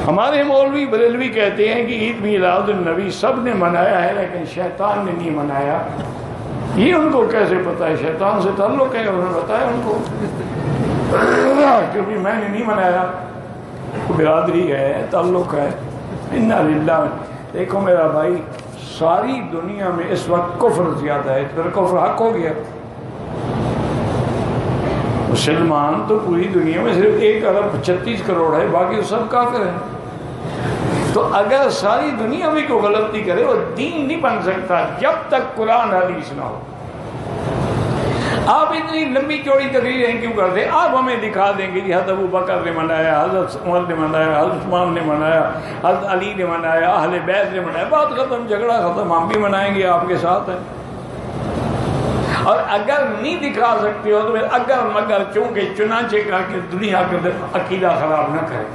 ہمارے مولوی بریلوی کہتے ہیں کہ عید میلاد النبی سب نے منایا ہے لیکن شیطان نے نہیں منایا. یہ ان کو کیسے پتا ہے؟ شیطان سے تعلق ہے، انہوں نے بتایا ان کو. کیونکہ میں نے نہیں منایا، برادری ہے، تعلق ہے. انا للہ. دیکھو میرا بھائی، ساری دنیا میں اس وقت کفر زیادہ ہے، پھر کفر حق ہو گیا. مسلمان تو پوری دنیا میں صرف 1.36 کروڑ ہے، باقی سب کافر ہیں. تو اگر ساری دنیا بھی کوئی غلطی کرے وہ دین نہیں بن سکتا جب تک قرآن حدیث نہ ہو. آپ اتنی لمبی چوڑی تقریریں کیوں کرتے ہیں؟ آپ ہمیں دکھا دیں گے کہ حضرت ابو بکر نے منایا، حضرت عمر نے منایا، حضرت عثمان نے منایا، حضرت علی نے منایا، اہل بیت نے منایا. بات ختم، جھگڑا ختم. ہم بھی منائیں گے، آپ کے ساتھ ہیں. اور اگر نہیں دکھا سکتے ہو تو اگر مگر چونکہ چنانچہ کر کے دنیا کے عقیدہ خراب نہ کرے.